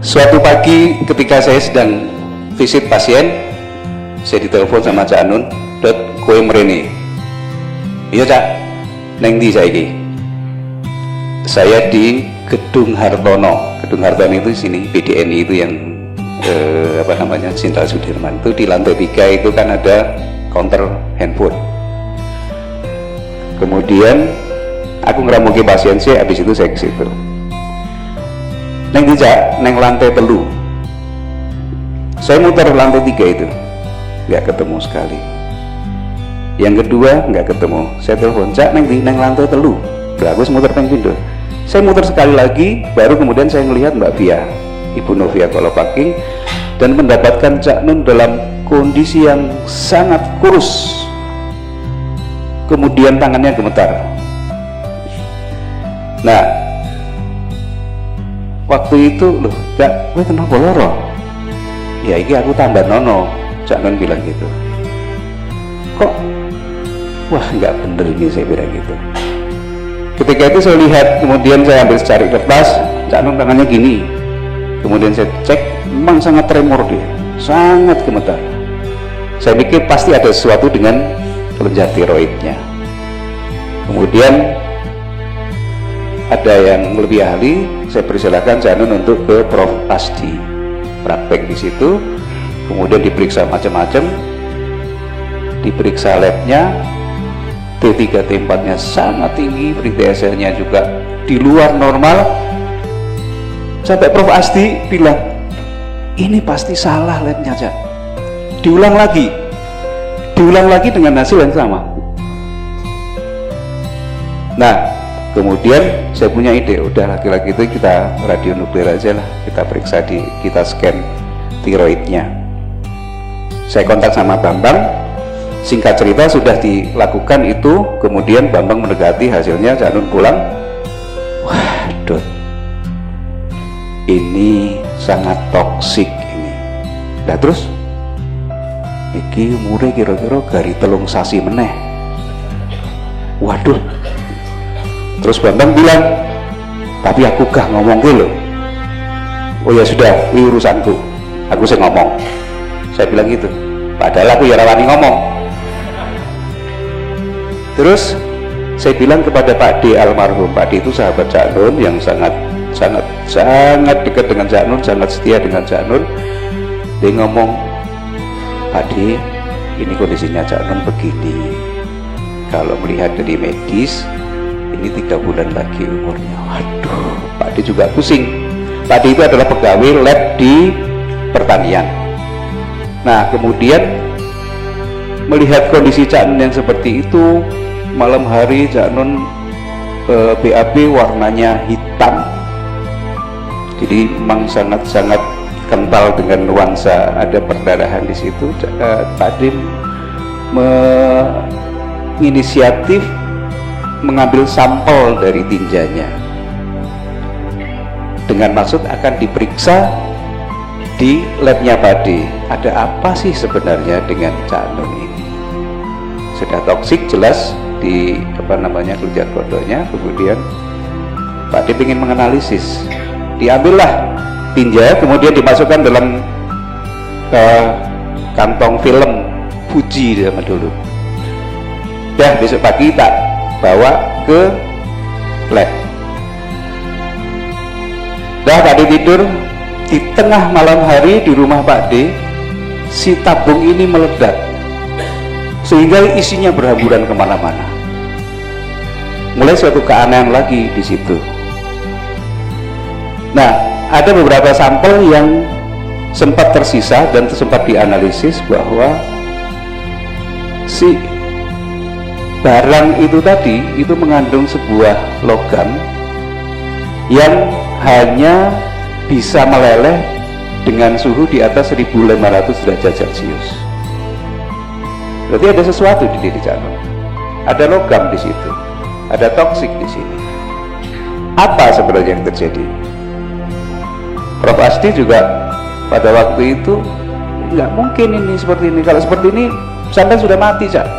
Suatu pagi ketika saya sedang visit pasien, saya ditelepon sama Cak Nun, "Dot, kowe mrene." "Iya Cak, neng ndi saiki?" "Saya di Gedung Hartono." Gedung Hartono itu sini, BDNI itu yang Jenderal Sudirman itu di lantai 3 itu kan ada counter handphone. Kemudian aku ngeramuki pasien sih, habis itu saya ke situ. "Neng dijak, neng lantai telu." Saya muter lantai 3 itu, nggak ketemu sekali. Yang kedua nggak ketemu. Saya telepon, "Cak, neng di neng lantai telu." Aku muter ping pindho. Saya muter sekali lagi, baru kemudian saya melihat Mbak Via, Ibu Novia Kolopaking, dan mendapatkan Cak Nun dalam kondisi yang sangat kurus. Kemudian tangannya gemetar. Nah, waktu itu, "Loh, Cak, gue kenapa loro?" "Ya, ini aku tambah nono." Cak Nun bilang gitu. "Kok, wah nggak bener ini," saya bilang gitu. Ketika itu saya lihat, kemudian saya ambil cari kertas, Cak Nun tangannya gini. Kemudian saya cek, memang sangat tremor dia, sangat gemetar. Saya pikir pasti ada sesuatu dengan kelenjar tiroidnya. Kemudian ada yang lebih ahli, saya persilakan Cak Nun untuk ke Prof. Asdi, praktek di situ. Kemudian diperiksa macam-macam, diperiksa labnya, T3 T4 nya sangat tinggi, PTSL-nya juga di luar normal. Sampai Prof. Asdi bilang, "Ini pasti salah labnya, Cak. Diulang lagi dengan hasil yang sama." Nah, kemudian saya punya ide, udah laki-laki itu kita radionuklir aja lah, kita periksa, kita scan tiroidnya. Saya kontak sama Bambang, singkat cerita sudah dilakukan itu, kemudian Bambang mendekati hasilnya, Cak Nun pulang, "Wah, Dot, ini sangat toksik ini." Nah terus, "Iki umure kira-kira gari telung sasi meneh." Waduh. Terus Bambang bilang, "Tapi aku gak ngomong gitu loh." "Oh ya sudah, ini urusanku, aku sih ngomong." Saya bilang gitu, padahal aku ya rawani ngomong. Terus saya bilang kepada Pak D almarhum. Pak D itu sahabat Cak Nun yang sangat dekat dengan Cak Nun, sangat setia dengan Cak Nun. Dia ngomong, "Pak D, ini kondisinya Cak Nun begini. Kalau melihat dari medis, ini 3 bulan lagi umurnya." Waduh, Pak D juga pusing. Pak D itu adalah pegawai lab di pertanian. Nah, kemudian melihat kondisi Cak Nun yang seperti itu, malam hari Cak Nun BAB warnanya hitam, jadi memang sangat-sangat kental dengan nuansa, ada perdarahan di situ. Pak D menginisiatif mengambil sampel dari tinjanya dengan maksud akan diperiksa di labnya Pak D. Ada apa sih sebenarnya dengan Cak Nun ini? Sudah toksik jelas di kelenjar kodonya. Kemudian Pak D ingin menganalisis, diambillah tinja, kemudian dimasukkan dalam kantong film Fuji zaman dulu. Dah besok pagi tak bawa ke lab. Dah Pak D tidur, di tengah malam hari di rumah Pak D, si tabung ini meledak sehingga isinya berhamburan kemana-mana. Mulai suatu keanehan lagi di situ. Nah, ada beberapa sampel yang sempat tersisa dan sempat dianalisis bahwa si barang itu tadi itu mengandung sebuah logam yang hanya bisa meleleh dengan suhu di atas 1500 derajat Celcius. Berarti ada sesuatu di diri Cak Nun. Ada logam di situ, ada toksik di sini. Apa sebenarnya yang terjadi? Prof. Asdi juga pada waktu itu, nggak mungkin ini seperti ini. Kalau seperti ini, sampai sudah mati, Cak.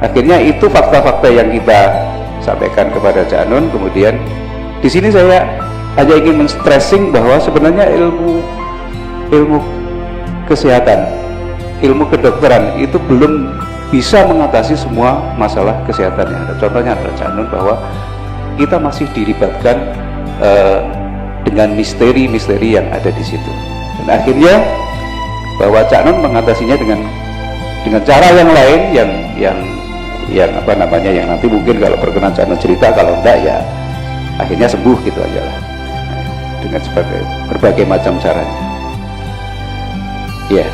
Akhirnya itu fakta-fakta yang kita sampaikan kepada Cak Nun. Kemudian di sini saya hanya ingin men-stressing bahwa sebenarnya ilmu kesehatan, ilmu kedokteran itu belum bisa mengatasi semua masalah kesehatan yang ada. Contohnya adalah Cak Nun, bahwa kita masih dilibatkan dengan misteri-misteri yang ada di situ. Dan akhirnya bahwa Cak Nun mengatasinya dengan cara yang lain, yang apa namanya, yang nanti mungkin kalau berkenan Cak Nun cerita, kalau enggak ya akhirnya sembuh gitu aja lah, dengan berbagai macam caranya. Ya,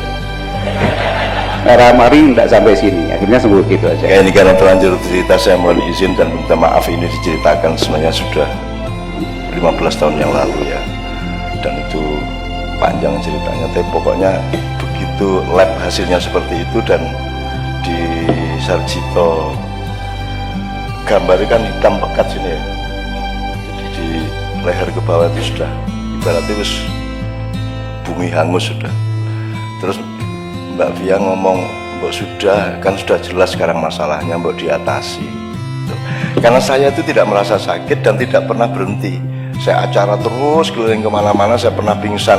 mari tidak sampai sini, akhirnya sembuh gitu aja. Ya, ini karena terlanjur cerita, saya mohon izin dan minta maaf. Ini diceritakan sebenarnya sudah 15 tahun yang lalu ya, dan itu panjang ceritanya, tapi pokoknya begitu lab hasilnya seperti itu, dan di Sarjito gambarnya kan hitam pekat sini ya, jadi di leher ke bawah itu sudah ibaratnya wis bumi hangus sudah. Terus Mbak Via ngomong, Mbak sudah jelas sekarang masalahnya, Mbak diatasi. Karena saya itu tidak merasa sakit dan tidak pernah berhenti. Saya acara terus keliling kemana-mana, saya pernah pingsan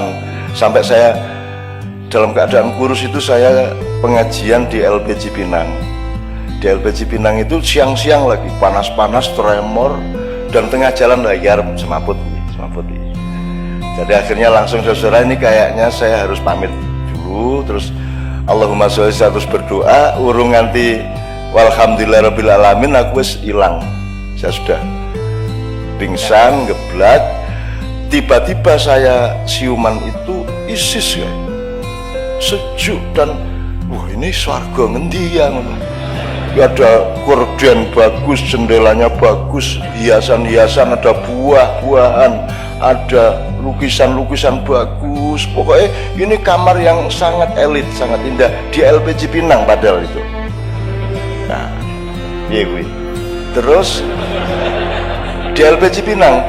sampai saya dalam keadaan kurus itu. Saya pengajian di LP Cipinang. Di LP Cipinang itu siang-siang lagi panas-panas, tremor, dan tengah jalan lagi harap semaput. Jadi akhirnya langsung, saudara, ini kayaknya saya harus pamit dulu. Terus Allahumma sholli, saya terus berdoa, urung nganti walhamdulillahirabbil alamin aku wis hilang. Saya sudah pingsan, geblak. Tiba-tiba saya siuman itu isis ya, sejuk, dan wah ini swarga ngendi ya, ada gorden bagus, jendelanya bagus, hiasan-hiasan, ada buah-buahan, ada lukisan-lukisan bagus. Pokoknya ini kamar yang sangat elit, sangat indah di LP Cipinang padahal itu. Nah, iya gue. Terus di LP Cipinang,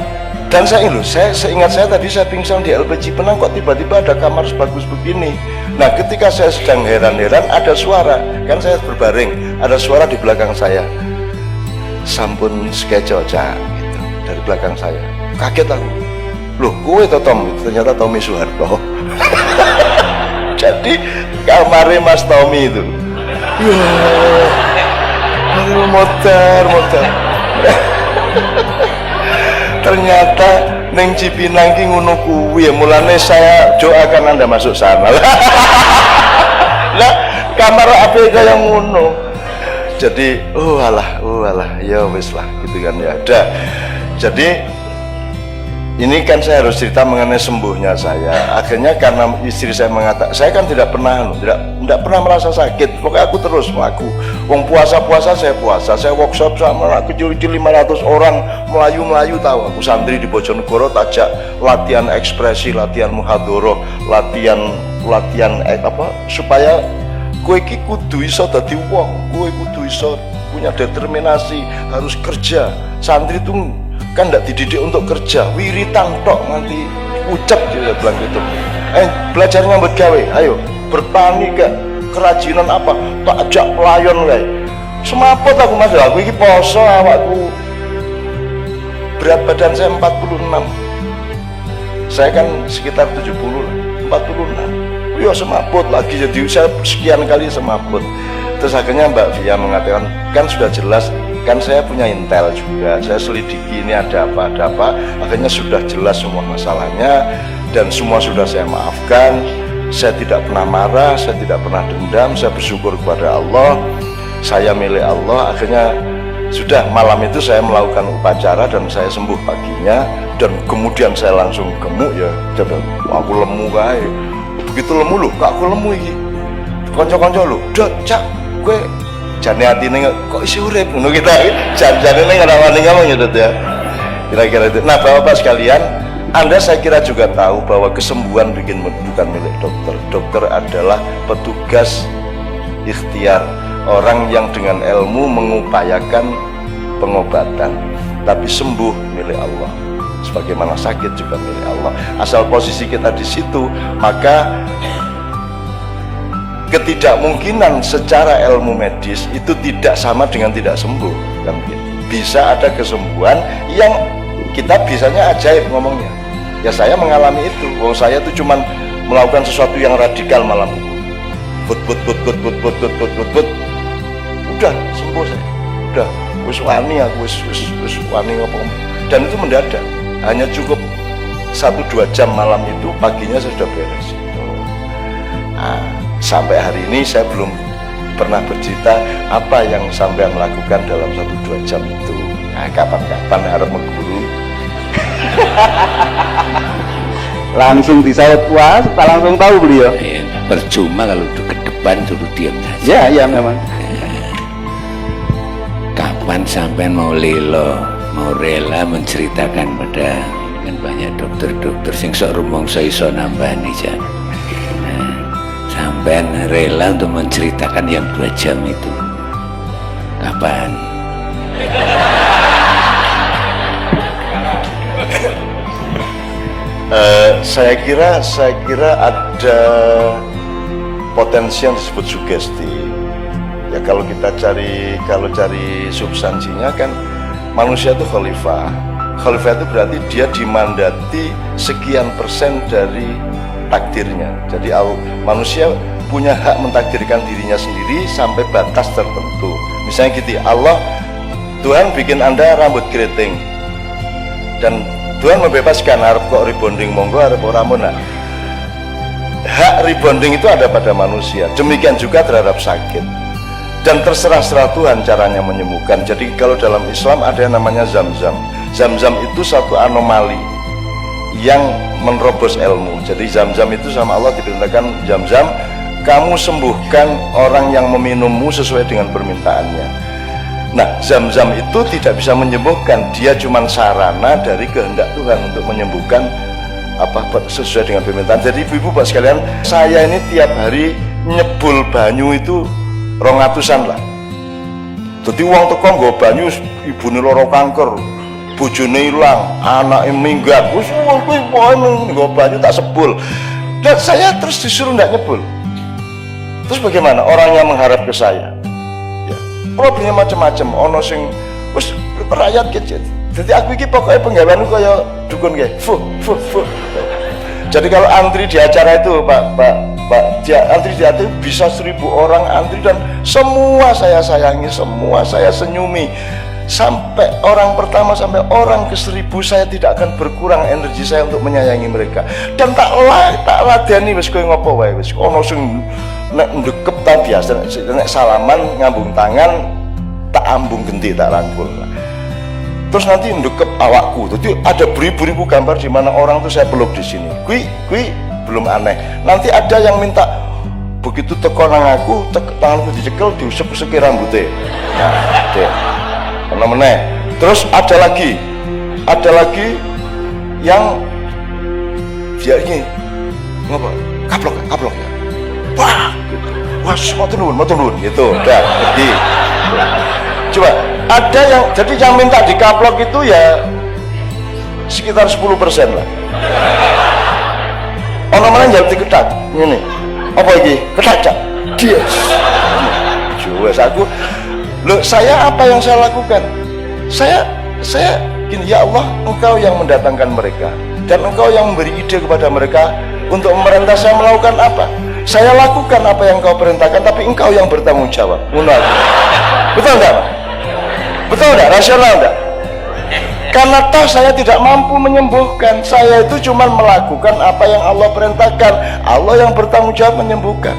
dan saya seingat saya tadi saya pingsan di LP Cipinang, kok tiba-tiba ada kamar sebagus begini. Nah, ketika saya sedang heran-heran, ada suara, kan saya berbaring, ada suara di belakang saya, sampun skejo Cak, gitu, dari belakang saya. Kaget aku, loh kowe to Tom? Ternyata Tommy Soeharto. Jadi kamarnya Mas Tommy itu. Ya, motor. Ternyata neng Cipinang ki ngono kuwi ya, mulane saya doakan Anda masuk sana. Lah kamar apa kaya ngono. Jadi alah ya wis lah gitu kan ya. Ada. Jadi ini kan saya harus cerita mengenai sembuhnya saya. Akhirnya karena istri saya mengatakan, saya kan tidak pernah merasa sakit. Pokoknya aku terus melaku. Wong puasa saya puasa. Saya workshop sama kecil-kecil 500 orang, melayu tahu. Aku santri di Bojonegoro, tajak latihan ekspresi, latihan muhadhara, latihan supaya kowe iki kudu iso dadi wong, kowe kudu iso punya determinasi, harus kerja. Santri itu kan tidak dididik untuk kerja, wiritan tok nanti ucap dia bilang gitu. Belajar nyambut gawe, ayo bertani ke kerajinan apa, tak ajak pelayan kayak semaput aku mas. Aku ini poso, awakku berat badan saya 46, saya kan sekitar 70 lah, 46. Ya semaput lagi, jadi saya sekian kali semaput. Terus akhirnya Mbak Via mengatakan, kan sudah jelas, kan saya punya intel juga, saya selidiki ini ada apa. Akhirnya sudah jelas semua masalahnya, dan semua sudah saya maafkan. Saya tidak pernah marah, saya tidak pernah dendam, saya bersyukur kepada Allah, saya milik Allah. Akhirnya sudah malam itu saya melakukan upacara dan saya sembuh paginya, dan kemudian saya langsung gemuk ya. Jadi aku lemu kayak begitu, lemu lu, kak aku lemu iki. Konco-konco lu, dot Cak, gue jane atine kok isi urip ngono kita. Jan-jane ning ora wani ngomong ya, Dot ya. Kira-kira itu. Nah, Bapak-bapak sekalian, Anda saya kira juga tahu bahwa kesembuhan bukan milik dokter. Dokter adalah petugas ikhtiar, orang yang dengan ilmu mengupayakan pengobatan, tapi sembuh milik Allah. Sebagaimana sakit juga milik Allah. Asal posisi kita di situ, maka ketidakmungkinan secara ilmu medis itu tidak sama dengan tidak sembuh, kan? Bisa ada kesembuhan yang kita bisanya ajaib ngomongnya. Ya saya mengalami itu. Wong saya itu cuman melakukan sesuatu yang radikal malam itu. But. Udah sembuh saya. Udah, wis wani aku wis wani ngomong. Dan itu mendadak. Hanya cukup 1-2 jam malam itu, paginya saya sudah beres. Nah, sampai hari ini saya belum pernah bercerita apa yang sampai melakukan dalam 1-2 jam itu. Nah, kapan-kapan harap mengguru. Langsung disaut puas, tak langsung tahu beliau. Ya, percuma kalau ke depan suruh diam saja. Ya memang. Kapan sampean mau lelo, mau rela menceritakan pada kan banyak dokter-dokter sing sok rumangsa iso nambani jan. Nah, sampean rela untuk menceritakan yang 2 jam itu. Kapan? Saya kira ada potensi yang disebut sugesti. Ya kalau cari substansinya kan manusia itu khalifah. Khalifah itu berarti dia dimandati sekian persen dari takdirnya. Jadi manusia punya hak mentakdirkan dirinya sendiri sampai batas tertentu. Misalnya gitu, Allah, Tuhan bikin Anda rambut keriting dan Tuhan membebaskan, harap kok rebonding monggo, harap orang mona. Hak rebonding itu ada pada manusia. Demikian juga terhadap sakit. Dan terserah Tuhan caranya menyembuhkan. Jadi kalau dalam Islam ada yang namanya zam-zam. Zam-zam itu satu anomali yang menerobos ilmu. Jadi zam-zam itu sama Allah diperintahkan, zam-zam, kamu sembuhkan orang yang meminummu sesuai dengan permintaannya. Nah, zam-zam itu tidak bisa menyembuhkan, dia cuma sarana dari kehendak Tuhan untuk menyembuhkan sesuai dengan permintaan. Jadi ibu-ibu Bapak sekalian, saya ini tiap hari nyebul banyu itu 200-an lah. Jadi uang teko nggo banyu, ibune lara kanker, bojone ilang, anake minggat, wis kuwi nggo banyu tak sebul. Dan saya terus disuruh ndak nyebul. Terus bagaimana orang yang mengharap ke saya? Problemnya macam-macam, ono sing wis rakyat kecil. Jadi aku iki pokoknya penggaweanku kaya dukun kae. Fu. Jadi kalau antri di acara itu, Pak, antri di acara itu bisa 1000 orang antri dan semua saya sayangi, semua saya senyumi. Sampai orang pertama sampai orang ke 1000 saya tidak akan berkurang energi saya untuk menyayangi mereka. Dan tak ladeni wis kowe ngopo wae, wis ono sing nek ndekep ta biasa, nek salaman ngambung tangan tak ambung genti tak rangkul. Terus nanti ndekep awakku. Jadi ada beribu-ribu gambar di mana orang tuh saya peluk di sini. Kui belum aneh. Nanti ada yang minta begitu teko nang aku, tanganku dicekel diusap-usap rambutnya. Nah, deh. Meneh. Terus ada lagi yang dia ini ngapa? Kaplok ya. Wah, gitu. Wah, matur nuwun gitu. Udah, pergi. Coba, ada yang jadi yang minta dikaplok itu ya sekitar 10% lah. Ono mana yang diketat ngene. Apa iki? Ketat, Cak. Dia. Juwes aku. Loh, saya apa yang saya lakukan? Saya gini, ya Allah, Engkau yang mendatangkan mereka dan Engkau yang memberi ide kepada mereka untuk memerintah saya melakukan apa. Saya lakukan apa yang Engkau perintahkan, tapi Engkau yang bertanggung jawab. Betul enggak? Betul enggak? Rasional enggak? Karena toh saya tidak mampu menyembuhkan, saya itu cuma melakukan apa yang Allah perintahkan. Allah yang bertanggung jawab menyembuhkan,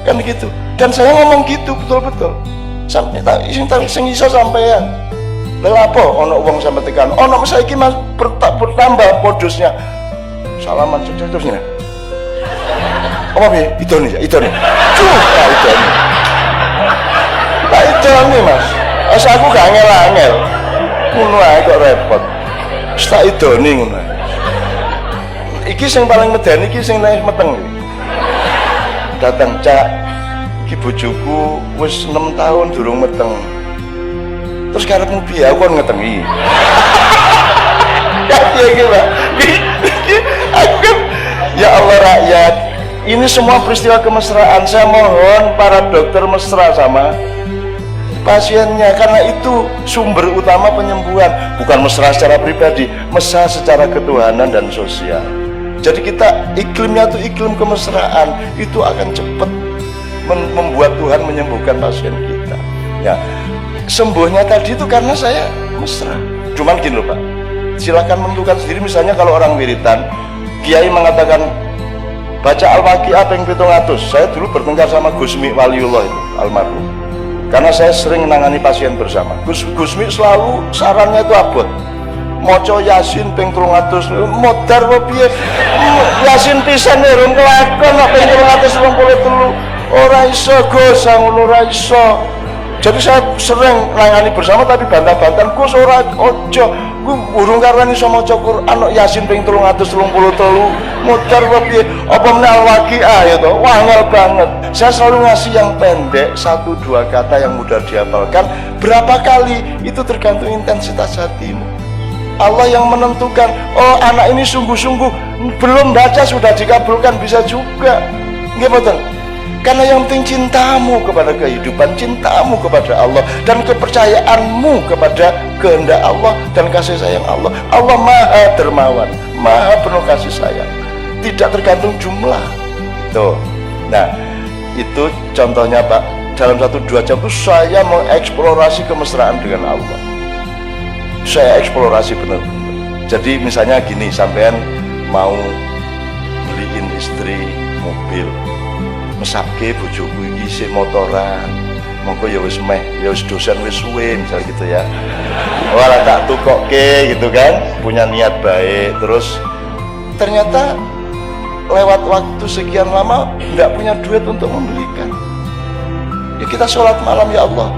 kan gitu. Dan saya ngomong gitu betul-betul. Sampai sing iso sampean. Lha apa ono wong sampe tekan. Ono saiki Mas bertambah modusnya. Salaman terus ngene. Apa piye? Idone. Cuh, idone. Tak idone, Mas. As aku gak angel-angel. Ngono ae kok repot. Wis tak idone ngono. Iki sing paling medeni iki sing meteng. Datang, Cak. Iki bojoku wis 6 tahun durung meteng. Terus karepmu piye? Aku kon ngetengi. Ya piye iki, Pak? Aku kan ya Allah rakyat. Ini semua peristiwa kemesraan. Saya mohon para dokter mesra sama pasiennya, karena itu sumber utama penyembuhan. Bukan mesra secara pribadi, mesra secara ketuhanan dan sosial. Jadi kita iklimnya tuh iklim kemesraan, itu akan cepat membuat Tuhan menyembuhkan pasien kita. Ya, sembuhnya tadi itu karena saya mesra. Cuman gini loh Pak, silakan menentukan sendiri. Misalnya kalau orang wiritan, Kiai mengatakan baca Al-Waqiah ping 700. Saya dulu bertengkar sama Gusmi Waliullah itu, almarhum. Karena saya sering menangani pasien bersama. Gusmi selalu sarannya itu abot. Moco Yasin ping 300, modar kok piye? Yasin pisan urung kelakon kok ping 323. Ora iso Gus, ngono ora iso. Jadi saya sering nangani bersama tapi bantah-bantahan, Gus ora ojo. Ku urung karena iso maca Quran kok Yasin ping 333. Modar kok piye? Apa meneh Al-Waqiah ya toh? Wangel banget. Saya selalu ngasih yang pendek, 1-2 kata yang mudah dihafalkan. Berapa kali itu tergantung intensitas hatimu. Allah yang menentukan. Oh, anak ini sungguh-sungguh belum baca sudah dikabulkan, bisa juga. Nggih mboten? Karena yang penting cintamu kepada kehidupan, cintamu kepada Allah, dan kepercayaanmu kepada kehendak Allah dan kasih sayang Allah. Allah maha dermawan, maha penuh kasih sayang, tidak tergantung jumlah. Tuh. Nah, itu contohnya Pak. Dalam 1-2 jam itu saya mengeksplorasi kemesraan dengan Allah. Saya eksplorasi benar-benar. Jadi misalnya gini, sampean mau beliin istri mobil, mesake bojoku iki isih motoran, monggo ya wis meh, ya wis dosen wis suwe misalnya gitu ya. Ora tak tukokke gitu kan, punya niat baik, terus ternyata lewat waktu sekian lama enggak punya duit untuk membelikan. Ya kita sholat malam, ya Allah,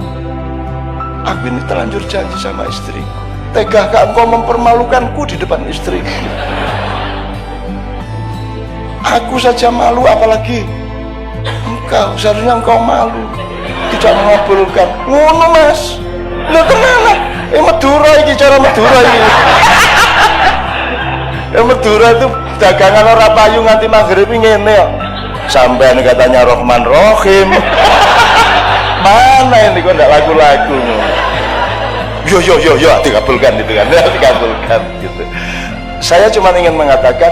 aku ini terlanjur janji sama istriku. Tegakah engkau mempermalukanku di depan istriku? Aku saja malu, apalagi engkau. Seharusnya engkau malu, tidak mengabulkan. Ngono Mas, lho kenapa? Madura iki, cara Madura iki. Madura itu dagangan ora payu nganti maghrib ngene kok. Sampean katanya Rahman Rahim. Mana ini kok ndak lagu-lagu? Yo dikabulkan gitu kan, dikabulkan gitu. Saya cuma ingin mengatakan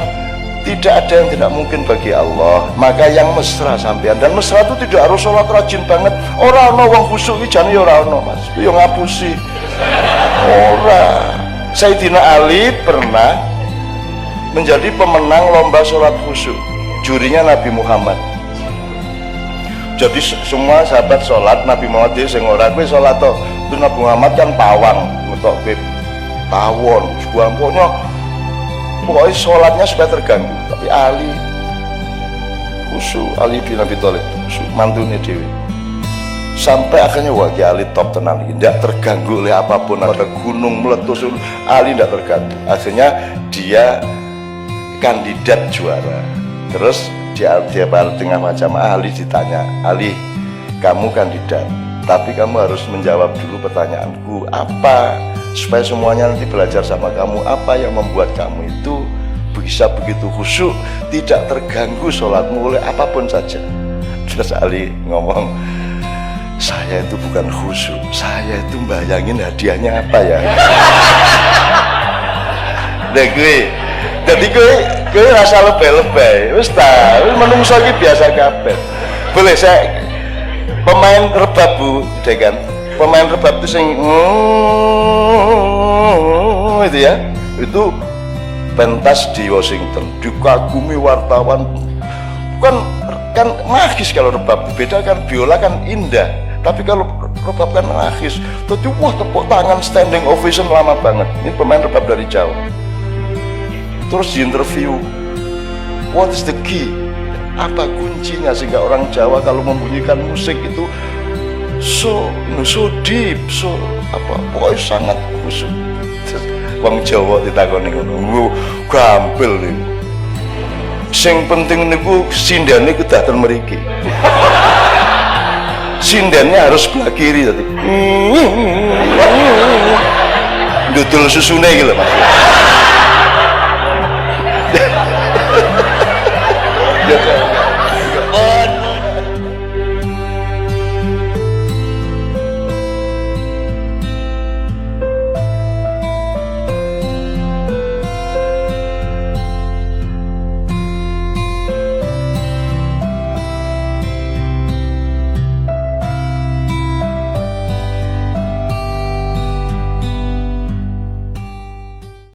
tidak ada yang tidak mungkin bagi Allah. Maka yang mesra sampean, dan mesra itu tidak harus sholat rajin banget. Ora ono wong khusuk iki jane ya ora ono Mas. Yo ngapusi. Ora. Sayyidina Ali pernah menjadi pemenang lomba sholat khusyuk, jurinya Nabi Muhammad. Jadi semua sahabat sholat, Nabi Muhammad dia sing ora kowe sholat to. Itu Nabi Muhammad kan pawang, ngetok kowe tawon, pokoknya sholatnya supaya terganggu. Tapi Ali khusyuk, Ali bin Abi Thalib khusyuk, mantune dhewe. Sampai akhirnya wah Ali top tenan, tidak terganggu oleh apapun, ada gunung meletus, Ali tidak terganggu. Akhirnya dia kandidat juara. Terus dia tengah macam Ali ditanya, Ali kamu kandidat, tapi kamu harus menjawab dulu pertanyaanku, apa supaya semuanya nanti belajar sama kamu, apa yang membuat kamu itu bisa begitu khusyuk, tidak terganggu sholatmu oleh apapun saja. Terus Ali ngomong, saya itu bukan khusyuk, saya itu bayangin hadiahnya apa ya. Nah jadi gue rasa lebay-lebay, wis ta, menungso iki biasa kabeh. Boleh saya pemain rebab Bu, deh kan? Pemain rebab itu sing itu ya, itu pentas di Washington, dikagumi wartawan. Kan magis kalau rebab, beda kan biola kan indah, tapi kalau rebab kan magis. Tuh wah tepuk tangan standing ovation lama banget. Ini pemain rebab dari Jawa. Terus di interview, what is the key? Apa kuncinya sehingga orang Jawa kalau membunyikan musik itu so deep, so apa? Pokoknya sangat khusyuk. Wong Jawa ditakoni ngono, gampil nih. Sing penting niku sindane kudu dateng mriki. Sindannya harus sebelah kiri tadi. Dudul susune gitu Mas.